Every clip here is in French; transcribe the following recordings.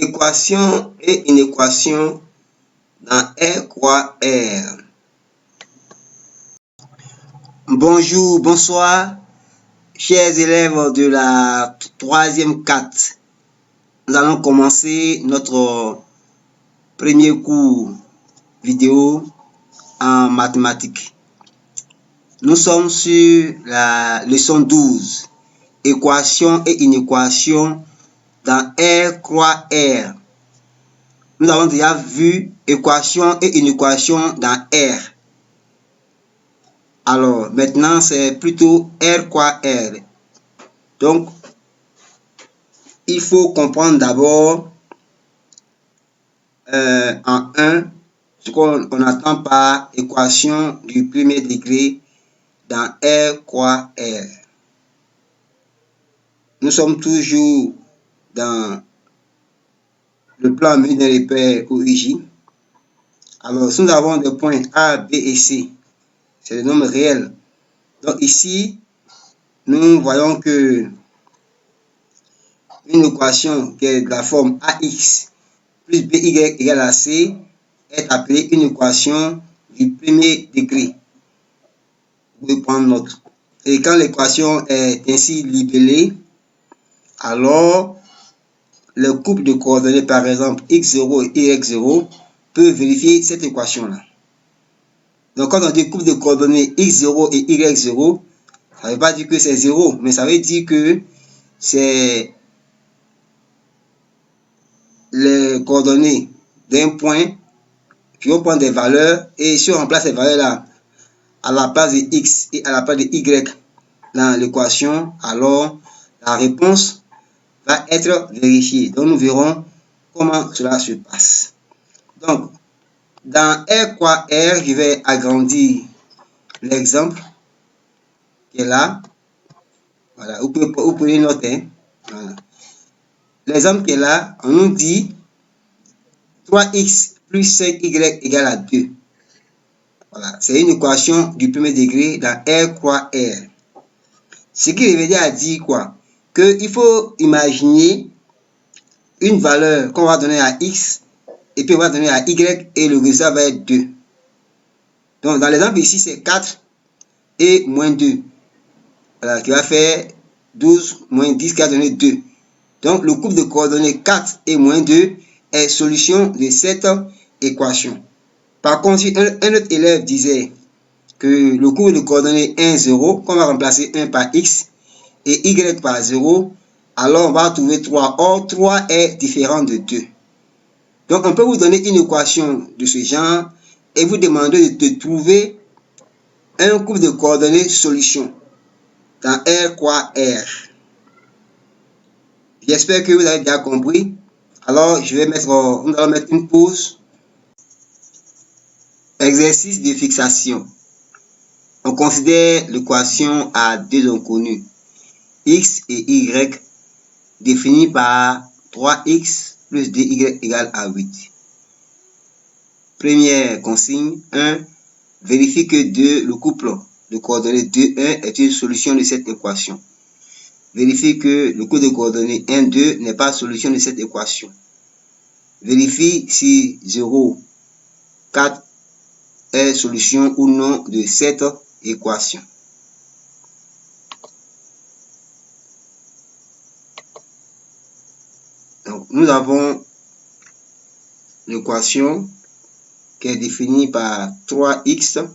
Équation et une équation dans R croix R. Bonjour, bonsoir, chers élèves de la 3e 4. Nous allons commencer notre premier cours vidéo en mathématiques. Nous sommes sur la leçon 12, équation et inéquation dans R croix R. Nous avons déjà vu équation et inéquation dans R. Alors, maintenant, c'est plutôt R croix R. Donc, il faut comprendre d'abord en 1 ce qu'on attend par équation du premier degré dans R croix R. Nous sommes toujours dans le plan menu des repères origine. Alors, si nous avons des points A, B et C, c'est des nombres réels. Donc ici, nous voyons que une équation qui est de la forme AX plus BY égale à C est appelée une équation du premier degré. Vous pouvez prendre note. Et quand l'équation est ainsi libellée, alors le couple de coordonnées, par exemple x0 et y0, peut vérifier cette équation-là. Donc quand on dit couple de coordonnées x0 et y0, ça ne veut pas dire que c'est 0, mais ça veut dire que c'est les coordonnées d'un point qui vont prendre des valeurs, et si on remplace ces valeurs-là à la place de x et à la place de y dans l'équation, alors la réponse va être vérifiée. Donc nous verrons comment cela se passe. Donc dans R croix R, je vais agrandir l'exemple qui est là. Voilà, vous pouvez noter. Voilà. L'exemple qui est là, on nous dit 3x plus 5y égale à 2. Voilà, c'est une équation du premier degré dans R croix R. Ce qui veut dire à dire quoi? Qu'il faut imaginer une valeur qu'on va donner à x et puis on va donner à y et le résultat va être 2. Donc dans l'exemple ici, c'est 4 et moins 2. Voilà, qui va faire 12 moins 10 qui va donner 2. Donc le couple de coordonnées 4 et moins 2 est solution de cette équation. Par contre, si un autre élève disait que le couple de coordonnées 1, 0, qu'on va remplacer 1 par x et y par 0, alors on va trouver 3. Or, 3 est différent de 2. Donc, on peut vous donner une équation de ce genre et vous demander de trouver un couple de coordonnées solution dans R croix R. J'espère que vous avez bien compris. Alors, nous allons mettre une pause. Exercice de fixation. On considère l'équation à deux inconnues, x et y, définie par 3x plus 2y égale à 8. Première consigne, 1. Vérifie que 2, le couple de coordonnées 2, 1 est une solution de cette équation. Vérifie que le couple de coordonnées 1, 2 n'est pas solution de cette équation. Vérifie si 0, 4 est solution ou non de cette équation. Donc, nous avons l'équation qui est définie par 3x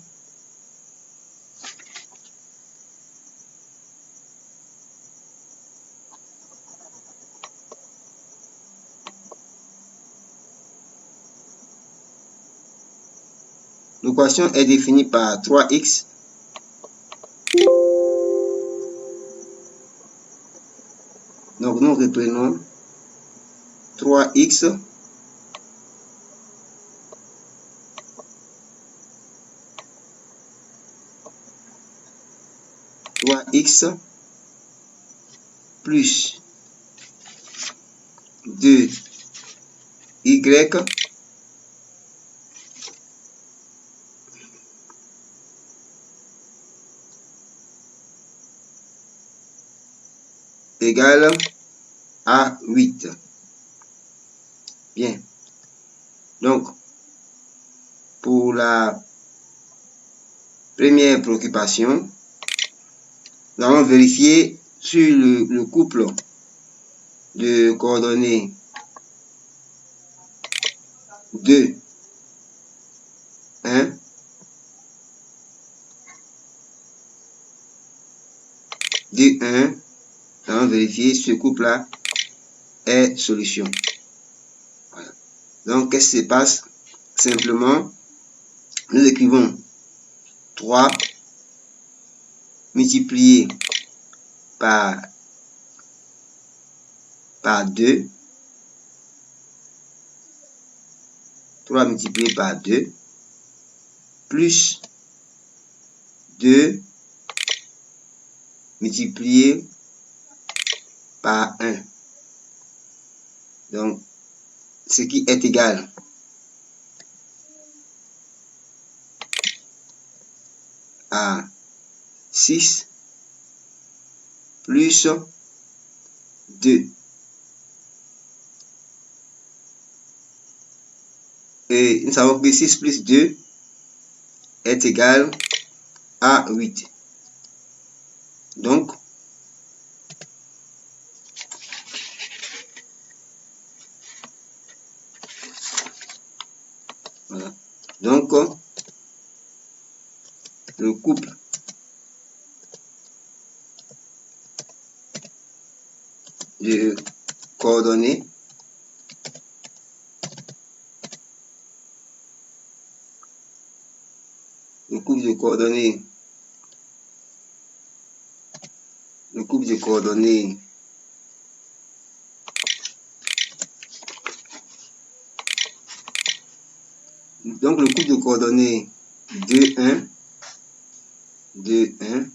L'équation est définie par 3x donc nous reprenons 3x plus 2y égale à 8. Bien. Donc, pour la première préoccupation, nous allons vérifier sur le couple de coordonnées 2, 1, 2, 1. Nous allons vérifier si ce couple-là est solution. Voilà. Donc, qu'est-ce qui se passe? Simplement, nous écrivons 3 multiplié par 2, 3 multiplié par 2, plus 2 multiplié par 1. Donc, ce qui est égal à 6 plus 2. Et nous savons que 6 plus 2 est égal à 8. Donc, voilà. Donc, le couple de coordonnées le couple de coordonnées donc le couple de coordonnées 2, 1, 2, 1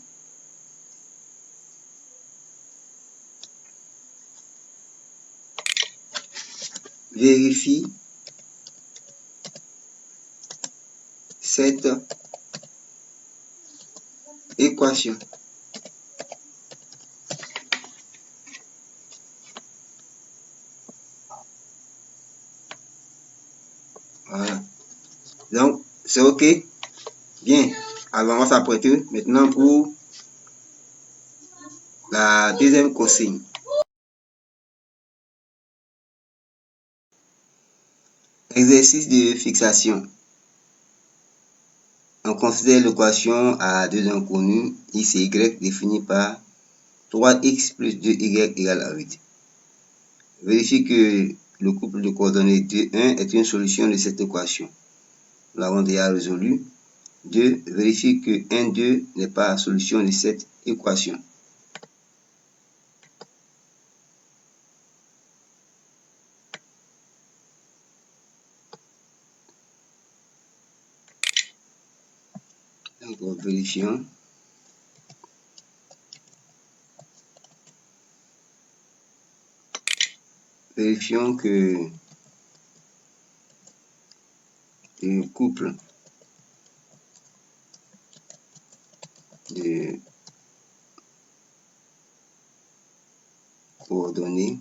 vérifie cette équation. Voilà. Donc, c'est OK. Bien. Alors, on va s'apprêter maintenant pour la deuxième consigne. Exercice de fixation. On considère l'équation à deux inconnus x et y définie par 3x plus 2y égale à 8. Vérifie que le couple de coordonnées 2, 1 est une solution de cette équation. Nous l'avons déjà résolu. 2. Vérifie que 1, 2 n'est pas la solution de cette équation. Donc, vérifions. Vérifions que le couple de coordonnées